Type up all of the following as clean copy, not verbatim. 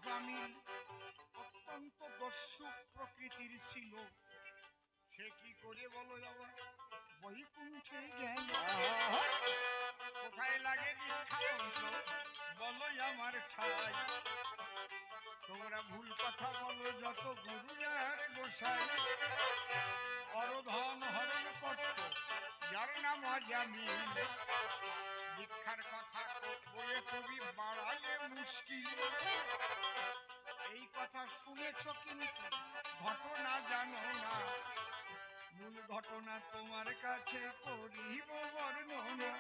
অজামিল অত্যন্ত দস্যু প্রকৃতির ছিল। সে কি করে বলো আবার বৈকুণ্ঠে গেল? কোথায় লাগে দীক্ষা মন্ত্র বলো আমার ঠাই। তোমরা ভুল কথা বলো যত গুরুজার গোসাই। অরধন হরণ করত যার নাম অজামিল। দীক্ষার কথা বলে তুমি বাড়ালে মুশকিল। এই কথা শুনেছ কিন্তু ঘটনা জানো না। মূল ঘটনা তোমার কাছে করিব বর্ণনা।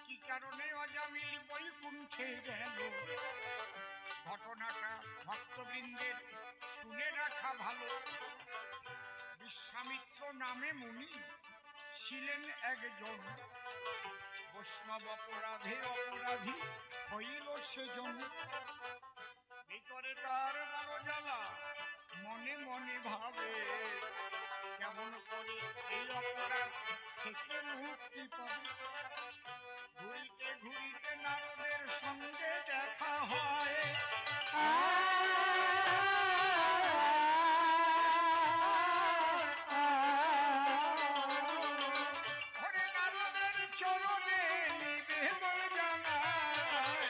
কি কারণে অজামিল বৈকুণ্ঠে গেল? ঘটনাটা ভক্তবৃন্দের শুনে রাখা ভালো। বিশ্বামিত্র নামে মুনি ছিলেন একজন। বৈষ্ণব অপরাধে অপরাধী হইল সেজন। ভিতরে তার বড় জ্বালা, মনে মনে ভাবে কেমন করে এই অপরাধ থেকে মুক্তি পাবে। ঘুরিতে ঘুরিতে নারদের সঙ্গে দেখা হয়। নারদের চরণে নিবেদন জানায়।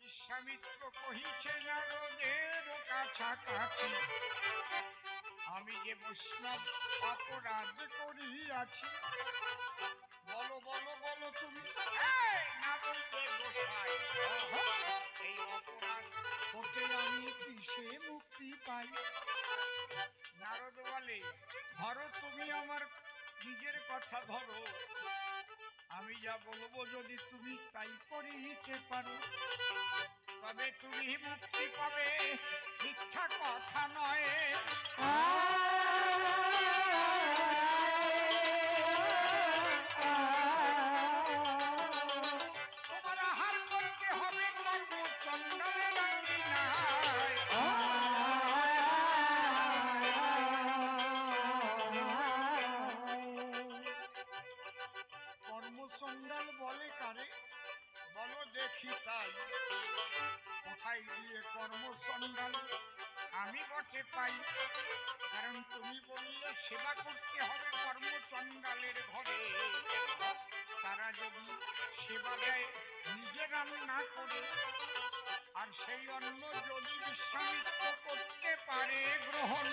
বিশ্বামিত্র কহিছে নারদের কাছাকাছি, আমি যে বৈষ্ণব অপরাধ করিয়াছি। বলো বলো বলো তুমি নারদের গোসাই, এই অপরাধ হতে আমি কিসে মুক্তি পাই? নারদ বলে ধরো তুমি আমার নিজের কথা ধরো। আমি যা বলবো যদি তুমি তাই করিতে পারো তবে তুমি মুক্তি পাবে, মিথ্যা কথা নয়। তোমার আহার করতে হবে কর্ম চণ্ডালের আঙ্গিনায়। কর্মচণ্ডাল বলে কারে বলো দেখি তাই। কোথায় গিয়ে কর্মচণ্ডাল আমি বটে পাই? কারণ তুমি বললে সেবা করতে হবে কর্মচণ্ডালের ঘরে। তারা যদি সেবা দেয় নিজে রান্না করে, আর সেই অন্ন যদি বিশ্বামিত্র করতে পারে গ্রহণ,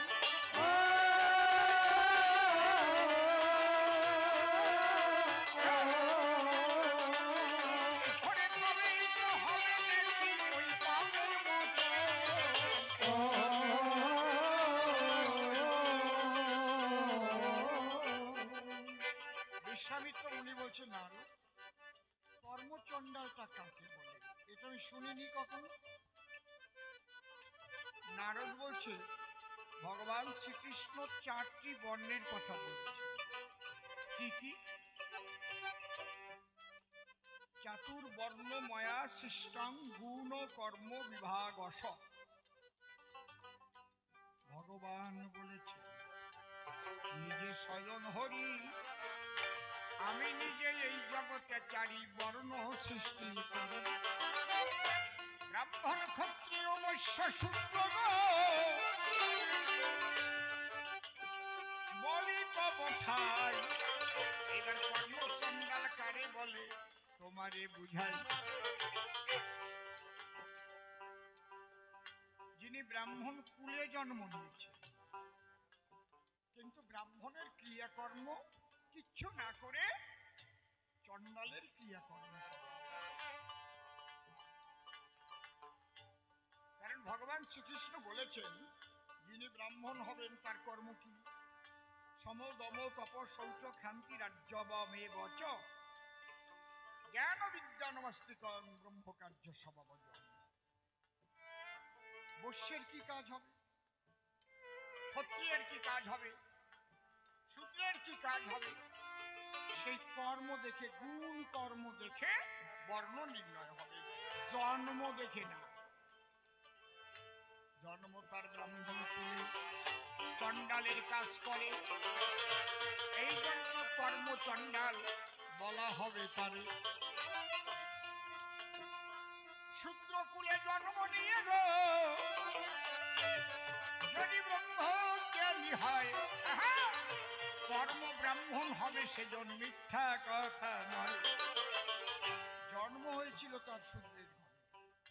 বিশ্বামিত্র মুনি বলছে নারদ কর্মচণ্ডালটা কাকে বলে? এটা আমি শুনিনি কখনো। নারদ বলছে ভগবান শ্রীকৃষ্ণ 4টি বর্ণের কথা বলছে। কি কি? চাতুর্বর্ণময়া সৃষ্টাং গুণ কর্ম বিভাগস। ভগবান বলেছে নিজে স্বয়ং হরি, আমি নিজে এই জগতে 4 বর্ণ সৃষ্টি করি। ব্রাহ্মণ ক্ষত্রিয় বৈশ্য শূদ্র বলি তব ঠাই। এবার কর্মচণ্ডাল কারে বলে তোমারে বুঝাই। যিনি ব্রাহ্মণ কুলে জন্ম নিয়েছে কিন্তু ব্রাহ্মণের ক্রিয়াকর্ম কিচ্ছু না করে চণ্ডালের ক্রিয়াকর্ম। কারণ ভগবান শ্রীকৃষ্ণ বলেছেন যিনি ব্রাহ্মণ হবেন তার কর্ম কি? সম দম তপ শৌচ ক্ষান্তি রাজ্যবমেব চ জ্ঞান বিজ্ঞানমস্তিকং ব্রহ্মকার্য সববজ। বৈশ্যের কি কাজ হবে? ক্ষত্রিয়ের কি কাজ হবে? শূদ্রের কি কাজ হবে? সেই কর্ম দেখে, গুণ কর্ম দেখে বর্ণ নির্ণয় হবে, জন্ম দেখে না। জন্ম তার ব্রাহ্মণ কুলে, চণ্ডালের কাজ করে, এই জন্য কর্মচণ্ডাল বলা হবে তারে। শূদ্রকুলে জন্ম নিয়ে গো যদি ব্রহ্মজ্ঞানী হয়, কর্ম ব্রাহ্মণ হবে, সেজন মিথ্যা কথা নয়। জন্ম হয়েছিল তার শূদ্রের ঘরে,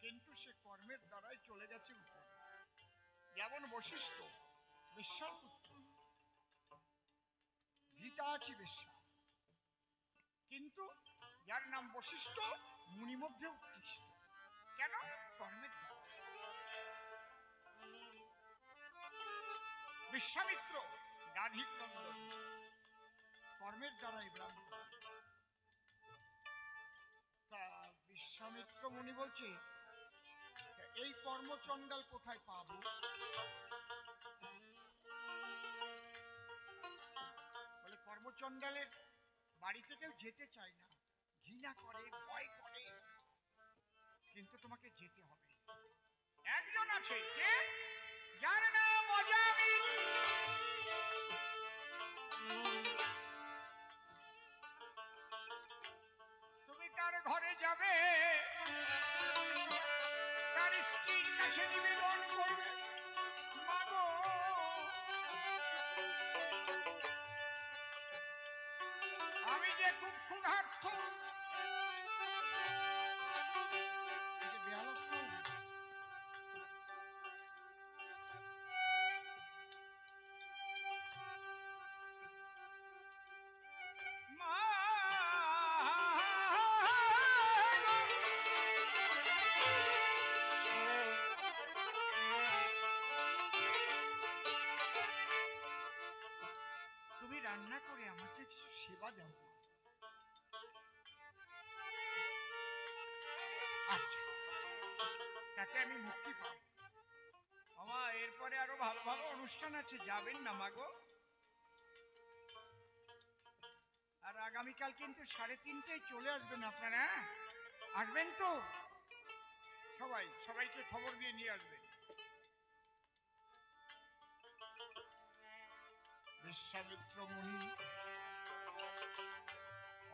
কিন্তু সে কর্মের দ্বারাই চলে গেছে উপরে। যেমন বশিষ্ঠ বেশ্যার পুত্র, গীতাচি বেশ্যা, কিন্তু যার নাম বশিষ্ঠ মুনি মধ্যে উৎকৃষ্ট। কেন? কর্মের দ্বারা। বিশ্বামিত্র রাধিক নন্দন কর্মের দ্বারাই ব্রাহ্মণ। তা বিশ্বামিত্র মুনি বলছে, এই কর্মচণ্ডাল কোথায় পাবো? বলে কর্মচণ্ডালের বাড়িতে কেউ যেতে চায় না, ঘৃণা করে, ভয় করে, কিন্তু তোমাকে যেতে হবে। একজন আছে, কে? যার নাম অজামিল। তুমি তার ঘরে যাবে, তার স্ত্রীর কাছে নিবেদন করবে, মাগো আমি যে খুব ক্ষুধার্ত, তুমি রান্না করে আমাকে কিছু সেবা দাও। আচ্ছা, তাতে আমি মুক্তি পাব। আমা এরপরে আরো ভালো ভালো অনুষ্ঠান আছে, যাবেন না মাগো? আর আগামীকাল কিন্তু 3:30টায় চলে আসবেন আপনারা, আসবেন তো? সবাইকে খবর দিয়ে নিয়ে আসবেন। বিশ্বামিত্র মুনি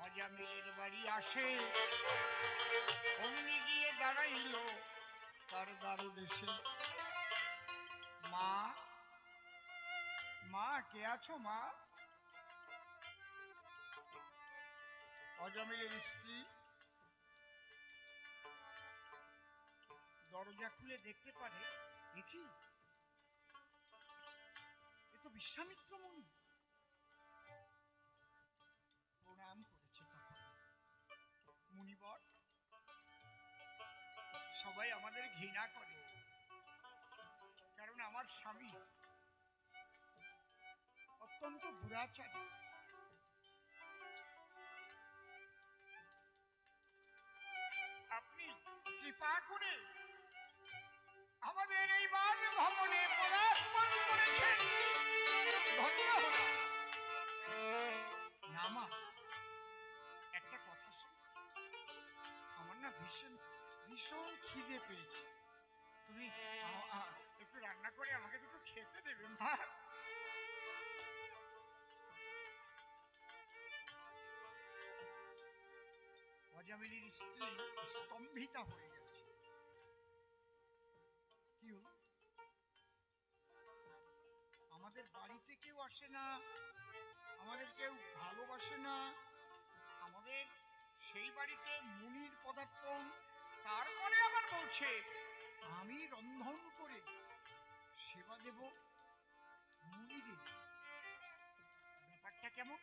অজামিলের বাড়ি আসে, অমনি গিয়ে দাঁড়াইল তার দ্বারদেশে। মা, মা কে আছো মা? অজামিলের স্ত্রী দরজা খুলে দেখতে পারে, দেখি এ তো বিশ্বামিত্র মুনি। প্রণাম করেছে তখন, মুনিবর সবাই আমাদের ঘৃণা করে, কারণ আমার স্বামী অত্যন্ত দুরাচারী। আপনি কৃপা করে আমাদের এই বাস ভবনে পদার্পণ করেছেন, ধন্য হলাম। না মা, একটা কথা শোন, আমার না ভীষণ ভীষণ খিদে পেয়েছে, তুমি একটু রান্না করে আমাকে দুটো খেতে দেবে মা? অজামিলের স্ত্রী স্তম্ভিতা হয়ে গেছে। কি হলো? আমাদের বাড়িতে কেউ আসে না, আমাদের কেউ ভালোবাসে না, আমাদের সেই বাড়িতে মুনির পদার্পণ, তারপরে আবার বলছে আমি রন্ধন করে সেবা দেব মুনিদের। ব্যাপারটা কেমন?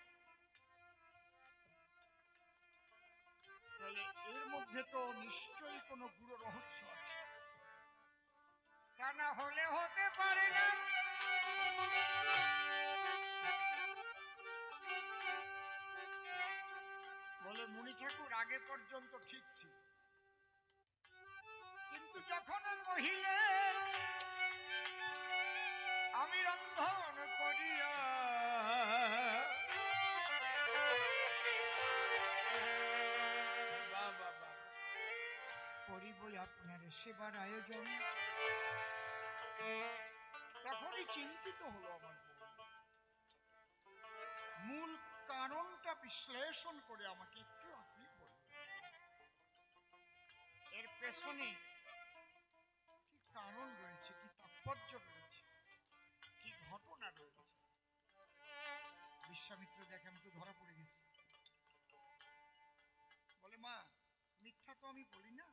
তাহলে এর মধ্যে তো নিশ্চয়ই কোনো গুরু রহস্য আছে, তা না হলে হতে পারে না। বলে মুনি ঠাকুর আগে পর্যন্ত ঠিক ছিল, কিন্তু যখন কহিলেন আমি রন্ধন করিয়া করিবই আপনার সেবার আয়োজন, তখনই চিন্তিত হলো আমার। মূল কারণটা বিশ্লেষণ করে আমাকে একটু আপনি বলুন, এর পেছনে কি কারণ রয়েছে, কি তাৎপর্য রয়েছে, কি ঘটনা রয়েছে। বিশ্বামিত্র দেখেন তো ধরা পড়ে গেছে, বলে মা মিথ্যা তো আমি বলি না,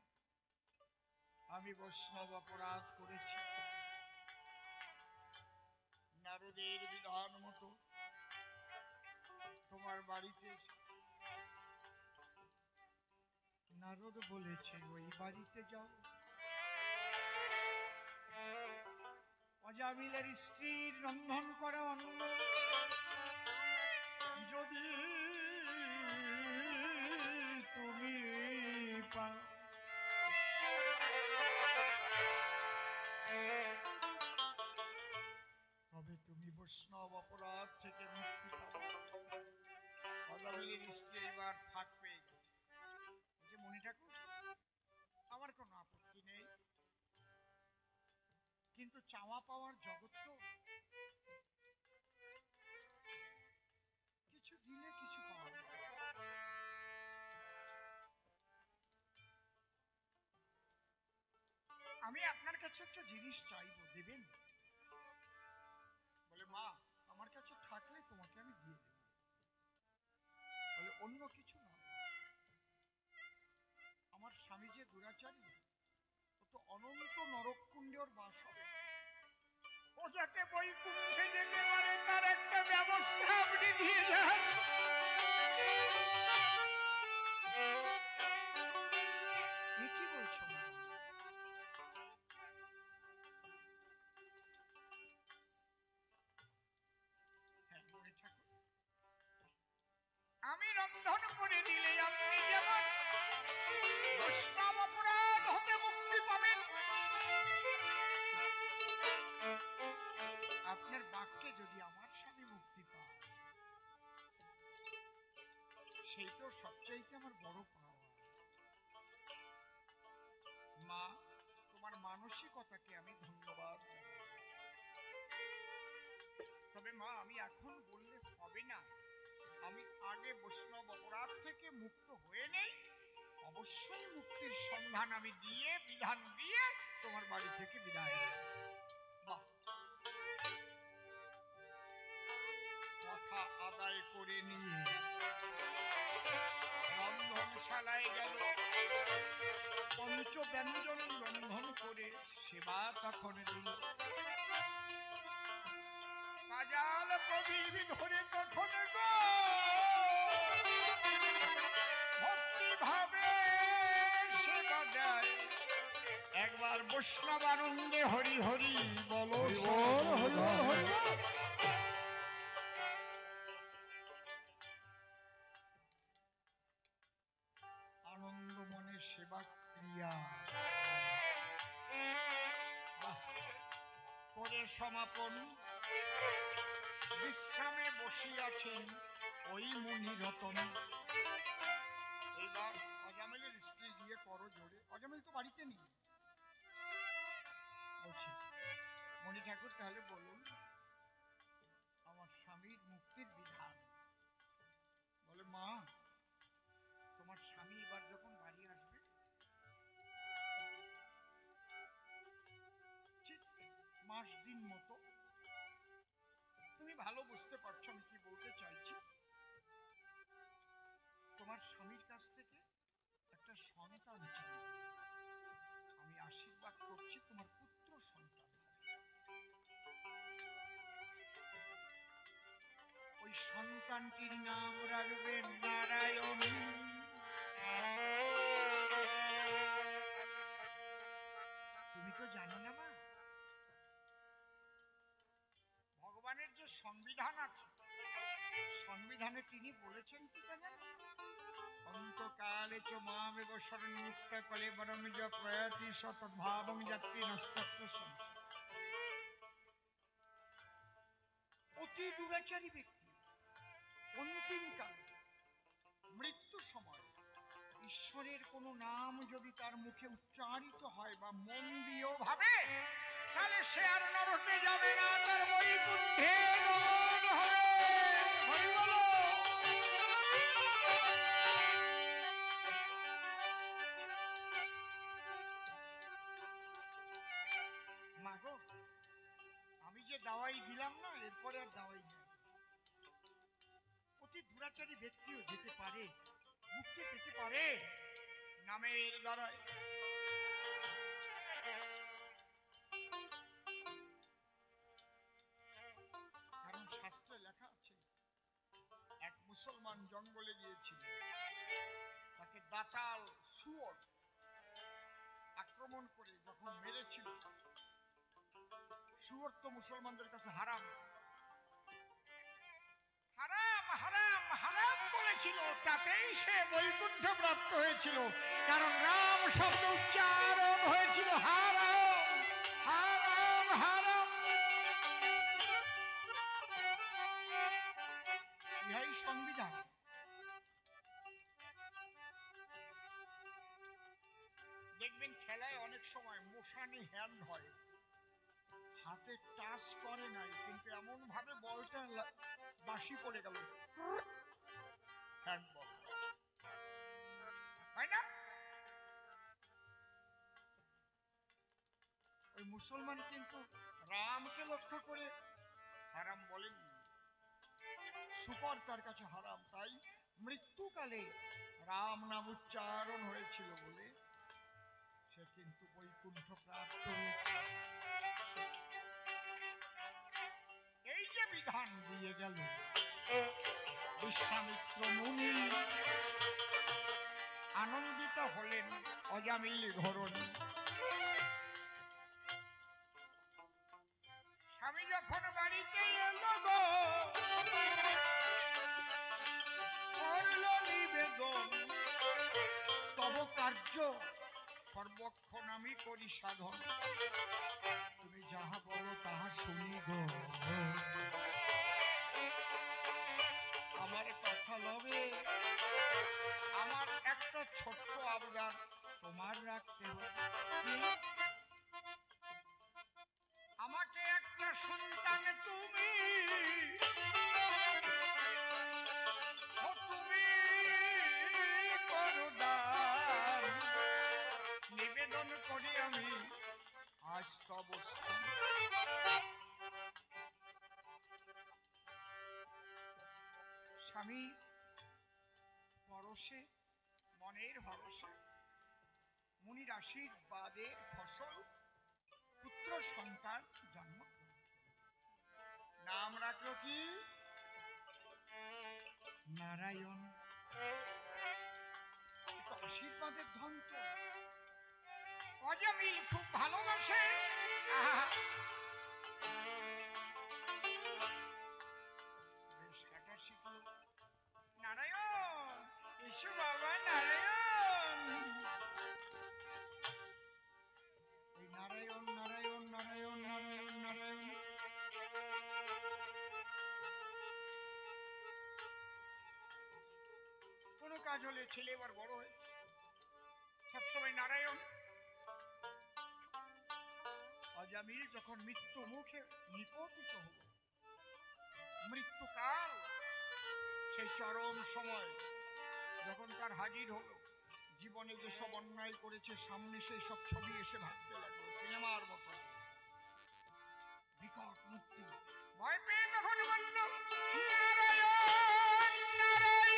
আমি বৈষ্ণব অপরাধ করেছি। নারদের বিধান মতো তোমার বাড়িতে নারদ বলেছে ওই বাড়িতে যাও, অজামিলের স্ত্রীর রন্ধন করা অন্ন যদি তুমি পাও, তবে তুমি বৈষ্ণব অপরাধ থেকে মুক্তি পাবে। অজামিলের স্ত্রী এবার ফাঁক পেয়ে গেছে, যে মণি ঠাকুর আমার কোনো আপত্তি নেই, কিন্তু চাওয়া পাওয়ার জগৎ তো, কিছু দিলে কিছু পাওয়া যায়। আমি আপনার কাছে একটা জিনিস চাইবো, দেবেন? বলে মা আমার কাছে থাকলে তোমাকে আমি দিয়ে দেব। বলে অন্য কিছু না, আমার স্বামী যে দুরাচারী, ও তো অনন্ত নরককুণ্ডের বাস হবে, ও যাতে বৈকুণ্ঠে যেতে পারে তার একটা ব্যবস্থা আপনি দিয়ে যান। এ কি বলছো? হ্যাঁ মনে ঠাকুর, আমি রন্ধন করে দিলে আপনি যেমন বৈষ্ণব অপরাধ হতে মুক্তি পাবেন, আপনার বাক্যে যদি আমার স্বামী মুক্তি পায় সেই তো সবচাইতে আমার বড় পাওয়া। মা তোমার মানসিকতাকে আমি ধন্যবাদ জানাই, তবে মা আমি এখন বললে হবে না, আমি আগে বৈষ্ণব অপরাধ থেকে মুক্ত হয়ে নেই, অবশ্যই মুক্তির সন্ধান আমি দিয়ে বিধান দিয়ে তোমার বাড়ি থেকে বিদায় নেব। বাহ, কথা আদায় করে নিয়ে রন্ধনশালায় গেল, পঞ্চব্যঞ্জন রন্ধন করে সেবা তখন দিল। কাজাল প্রদীপ ধরে তখন গো ভক্তি ভাবে সেবা দেয়, একবার বৈষ্ণব আনন্দে হরি হরি বলো, আনন্দ মনে সেবা ক্রিয়া করে সমাপন। বিশ্রামে বসিয়াছেন ওই মুনি রতন। এইবার অজামিলের স্ত্রী গিয়ে করো জোরে, অজামিল তো বাড়িতে নেই, বলছে মণি ঠাকুর তাহলে বলুন আমার স্বামীর মুক্তির বিধান। বলে মা তোমার স্বামী এবার যখন বাড়ি আসবে ঠিক মাস দিন মতো, তুমি ভালো বুঝতে পারছো আমি কি বলতে চাইছি, তোমার স্বামীর কাছ থেকে একটা সন্তান চাই, আমি আশীর্বাদ করছি তোমার পুত্র সন্তান। ওই সন্তানটির নাম রাখবেন নারায়ণ। তুমি তো জানো না মা, ভগবানের যে সংবিধান আছে, সংবিধানে তিনি বলেছেন কি জানেন, অন্তকালে চ মামেব শরণ্যুক্ত কলে বরং য প্রয়াতি সতদ্ভাবং যাত্রী নস্তত্র সংসার। অতি দুরাচারী ব্যক্তি অন্তিম কালে মৃত্যু সময় ঈশ্বরের কোন নাম যদি তার মুখে উচ্চারিত হয় বা মন দিয়েও ভাবে, তাহলে সে আর নরকে যাবে না, তার বৈকুণ্ঠে গমন হবে। হরি বলো। মা গো, আমি যে দাওয়াই দিলাম না, এরপরে আর দাওয়াই নেই। অতি দুরাচারী ব্যক্তিও যেতে পারে, মুক্তি পেতে পারে নামের দ্বারায়। কারণ শাস্ত্রে লেখা আছে, এক মুসলমান জঙ্গলে গিয়েছিল, তাকে দাতাল শুয়োর আক্রমণ করে যখন মেরেছিল, শুয়োর তো মুসলমানদের কাছে হারাম, হারাম হারাম হারাম বলেছিল, তাতেই সে বৈকুণ্ঠ প্রাপ্ত হয়েছিল। কারণ রাম শব্দ উচ্চারণ হয়েছিল হারাম হারাম হারাম। ইহাই সংবিধান। দেখবেন খেলায় অনেক সময় মোশানি হ্যান্ড হয়, হাতে টাচ করে নাই, কিন্তু এমন ভাবে বলটা বাসি পড়ে গেল, হ্যান্ডবল হয় না? ওই মুসলমান কিন্তু রামকে লক্ষ্য করে হারাম বলেননি, শুকর তার কাছে হারাম, তাই মৃত্যুকালে রাম নাম উচ্চারণ হয়েছিল বলে সে কিন্তু বৈকুণ্ঠ প্রাপ্ত হয়েছে। এই যে বিধান দিয়ে গেল বিশ্বামিত্র মুনি, আনন্দিত হলেন অজামিল ধরণী। স্বামী যখন বাড়িতে এলো গো, করল নিবেদন, তব কার্য সর্বক্ষণ আমি করি সাধন, তুমি যাহা বলো তাহা শুনি গো, আমার কথা লবে, আমার একটা ছোট্ট আবদার তোমার রাখতে হবে। আমাকে একটা সন্তান তুমি করো দান, নিবেদন করি আমি আজ তব স্থান। স্বামী পরশে মনের ভরসা, মুনির আশীর্বাদের ফসল পুত্র সন্তান জন্ম, নাম রাখলো কি নারায়ণ। আশীর্বাদের ধন তো। অজামিল খুব ভালোবাসে, বেশ হাঁটা শিখল, নারায়ণ এসো বাবা নারায়ণ, এই নারায়ণ নারায়ণ নারায়ণ নারায়ণ নারায়ণ। কোনো কাজ হলে ছেলে এবার বড় হয়েছে, সবসময় নারায়ণ। অজামিল যখন মৃত্যু মুখে নিপতিত হল, মৃত্যুকাল, সেই চরম সময় যখন তার হাজির হলো, জীবনে যেসব অন্যায় করেছে সামনে সেই সব ছবি এসে ভাবতে লাগলো, সিনেমার মতো বিকট মুক্তি। ভয় পেয়ে তখন বলল নারায়ণ নারায়ণ নারায়ণ।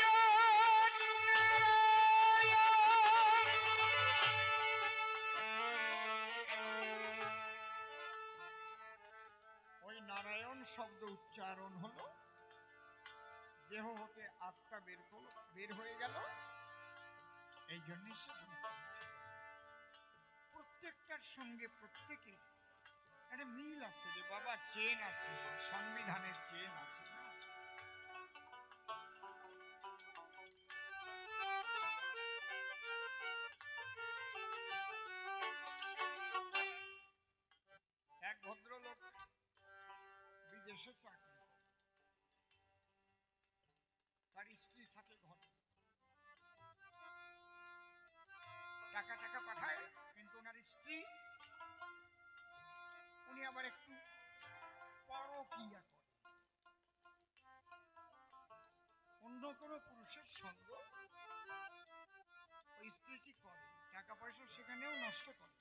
ওই নারায়ণ শব্দ উচ্চারণ হলো, দেহ হতে আত্মা বের হয়ে গেল। এই জন্য প্রত্যেকটার সঙ্গে প্রত্যেকে একটা মিল আছে যে বাবা, চেন আছে, সংবিধানের চেন আছে না। এক ভদ্রলোক বিদেশে চাকরি, তার স্ত্রী থাকে ঘরে, টাকা টাকা পাঠায়, কিন্তু ওনার স্ত্রী, উনি আবার একটু পরকিয়া করে। অন্য কোনো পুরুষের সঙ্গ ওই স্ত্রীটি করে, টাকা পয়সা সেখানেও নষ্ট করে।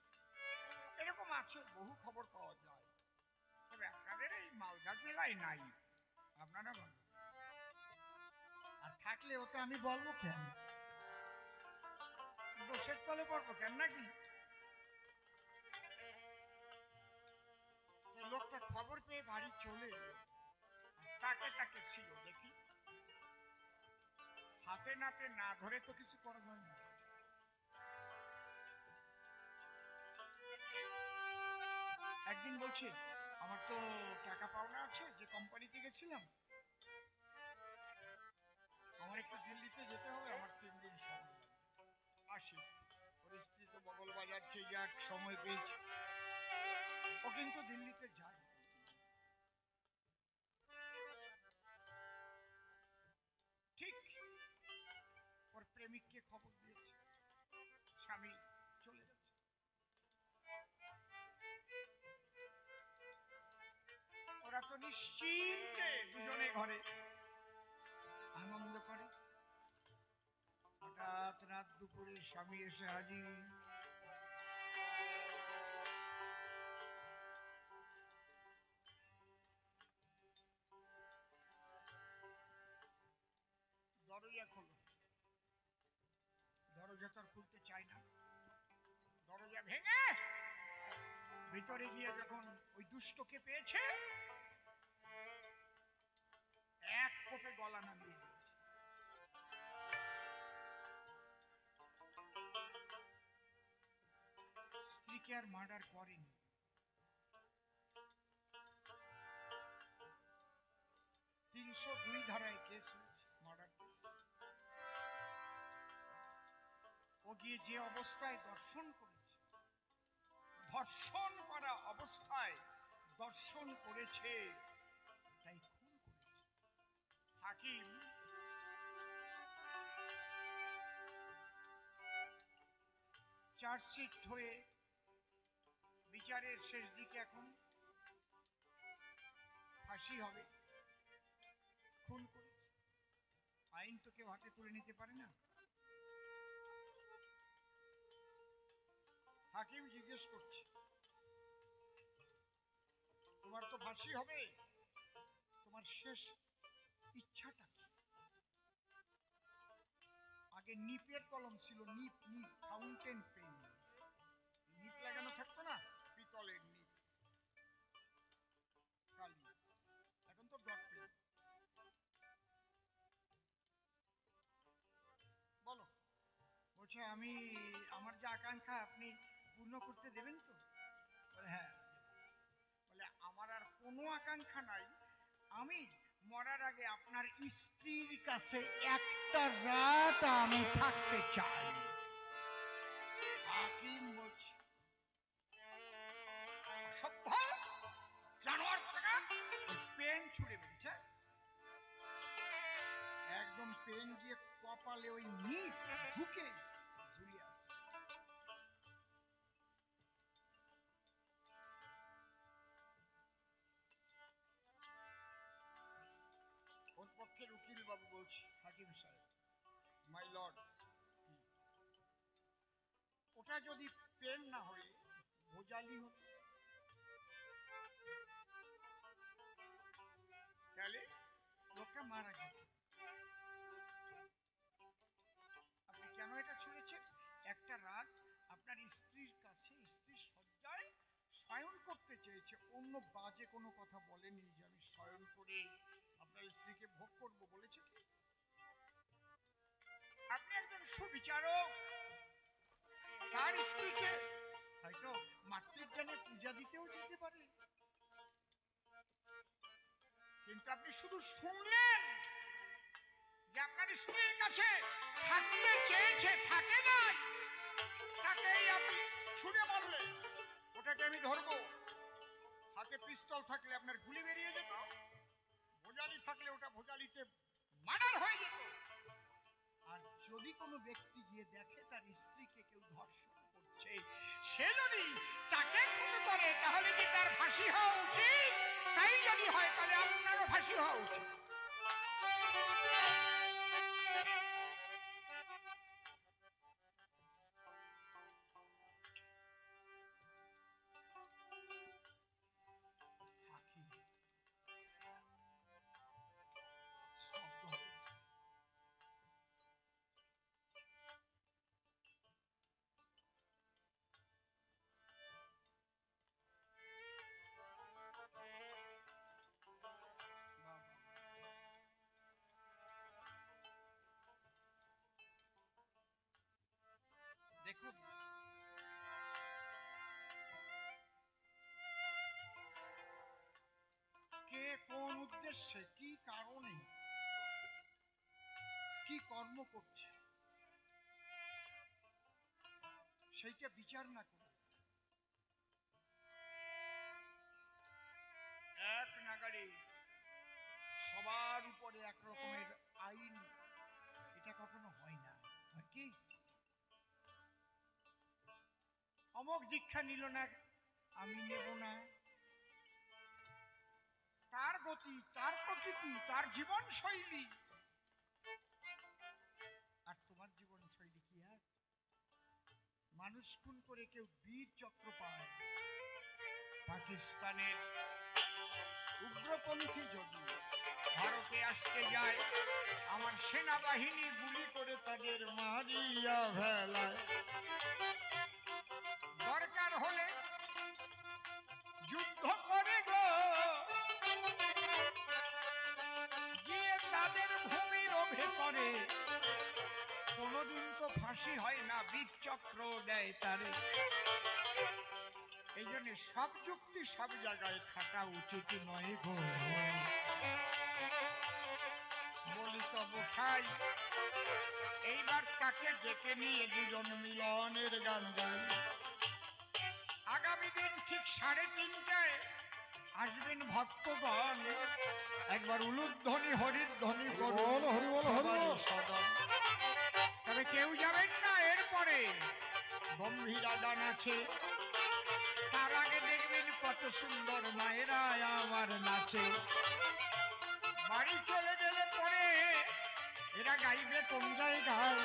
এরকম আছে, বহু খবর পাওয়া যায়। তবে আপনাদের এই মালদা জেলায় নাই, আপনারা বলেন। আর থাকলে ওটা আমি বলবো কেন, দোষের তলে পড়বো কেন নাকি? লোকটা খবর পেয়ে বাড়ি চলে এলো, তাকে তাকে ছিল দেখি, হাতে নাতে না ধরে তো কিছু করা যায় না। একদিন বলছে, আমার তো টাকা পাওনা আছে, যে কোম্পানিতে গেছিলাম, আমার একটু দিল্লিতে যেতে হবে, আমার 3 দিন সময় আসি। ওর স্ত্রী তো বগল বাজাচ্ছে, যাক সময় পেয়েছে। ও কিন্তু দিল্লিতে যায়। ঠিক ওর প্রেমিককে খবর দিয়েছে, স্বামী চলে যাচ্ছে। ওরা তো নিশ্চিন্তে দুজনে ঘরে আনন্দ করে। হঠাৎ রাত দুপুরে স্বামী এসে হাজির। দরজা খোলো, দরজা তো খুলতে চায় না। দরজা ভেঙে ভিতরে গিয়ে যখন ওই দুষ্টকে পেয়েছে, এক কোপে গলা নামিয়ে দিয়েছে। স্ত্রীকে আর মার্ডার করেনি। 302 ধারায় কেস হয়েছে, মার্ডার কেস। ও গিয়ে যে অবস্থায় দর্শন করেছে, ধর্ষণ করা অবস্থায় দর্শন করেছে, তাই খুন করেছে। হাকিম চার্জশিট হয়ে বিচারের শেষ দিকে, এখন ফাঁসি হবে, খুন করেছে। আইন তো কেউ হাতে তুলে নিতে পারে না। হাকিম জিজ্ঞেস করছে, তোমার তো ফাঁসি হবে, তোমার শেষ ইচ্ছাটা কি? আগে নিপের কলম ছিল, নিপ নিপ ফাউন্টেন পেন, নিপ লাগানো থাকতো না, পিতলের নিপ, কালি। এখন তো ডট পেন। বলো, বলছে আমি, আমার যে আকাঙ্ক্ষা আপনি পূর্ণ করতে দেবেন তো? বলে হ্যাঁ। বলে আমার আর কোনো আকাঙ্ক্ষা নাই, আমি মরার আগে আপনার স্ত্রীর কাছে একটা রাত আমি থাকতে চাই। হাকিম বলছে, সভ্য জানোয়ার কোথাকা, পেন ছুড়ে বেরিয়েছে, একদম পেন গিয়ে কপালে ওই নিপ ঢুকে ঝুলিয়ে আসে। ওর পক্ষের উকিল বাবু বলছে, হাকিম সাহেব, মাই লর্ড, ওটা যদি পেন না হয়ে ভোজালি হতো, তাহলে লোকটা মারা যেত। আপনি কেন এটা ছুঁড়েছেন? একটা রাত আপনার স্ত্রীর কাছে, স্ত্রীর শয্যায় শয়ন করতে চেয়েছে, অন্য বাজে কোনো কথা বলেনি যে আমি শয়ন করে আপনার স্ত্রীকে ভোগ করব, বলেছে কি? আপনি একজন সুবিচারক, তার স্ত্রীকে হয়তো মাতৃজ্ঞানে পূজা দিতেও যেতে পারে, কিন্তু আপনি শুধু শুনলেন যে আপনার স্ত্রীর কাছে থাকতে চেয়েছে, থাকে নাই, তাকেই আপনি ছুঁড়ে মারলেন। ওটাকে আমি ধরবো, হাতে পিস্তল থাকলে আপনার গুলি বেরিয়ে যেত, ভোজালি থাকলে ওটা ভোজালিতে মার্ডার হয়ে যেত। আর যদি কোনো ব্যক্তি গিয়ে দেখে তার স্ত্রীকে কেউ ধর্ষণ করছে, সে যদি তাকে খুন করে, তাহলে কি তার ফাঁসি হওয়া উচিত? তাই যদি হয়, তাহলে আপনারও ফাঁসি হওয়া উচিত। কে কোন উদ্দেশ্যে, কি কারণে, কি কর্ম করছে, সেইটা বিচার না করে এক নাগাড়ে সবার উপরে এক রকমের আইন, এটা কখনো হয় না। হয় কি, অমক দীক্ষা নিল না, আমি নেব না। তার গতি, তার প্রকৃতি, তার জীবন শৈলী। আর তোমার জীবন শৈলী কি এক? মানুষ খুন করে কেউ বীর চক্র পায়, পাকিস্তানের উগ্রপন্থী যদি ভারতে আসতে যায়, আমার সেনাবাহিনী গুলি করে তাদের মারিয়া ফেলায়। দরকার হলে যুদ্ধ করে গো, গিয়ে তাদের ভূমির ভেতরে। কোনদিন তো ফাঁসি হয় না, বীরচক্র দেয় তারে। এই জন্য সব যুক্তি সব জায়গায় খাটা উচিত নয় গো। বলি তব খাই, এইবার তাকে ডেকে নিয়ে দুজন মিলনের গান গাই। আগামী দিন ঠিক 3:30টায় আসবেন ভক্তগণ, একবার উলুধ্বনি হরিধ্বনি করুন সদন। তবে কেউ যাবেন না, এরপরে গম্ভীরা গান আছে। তার আগে দেখবেন কত সুন্দর মায়েরা আমার নাচে। বাড়ি চলে গেলে পরে এরা গাইবে কোন জায়গায়?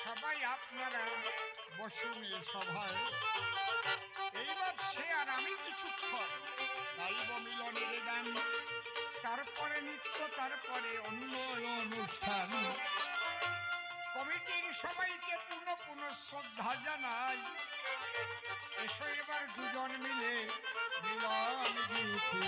সবাই আপনারা বসুন এ সভায়। এইবার সে আর আমি কিছুক্ষণ গাইব মিলনের গান, তারপরে নৃত্য, তারপরে অন্য অনুষ্ঠান। কমিটির সবাইকে পুনঃ পুনঃ শ্রদ্ধা জানাই। এসো এবার দুজন মিলে মিলন গীতি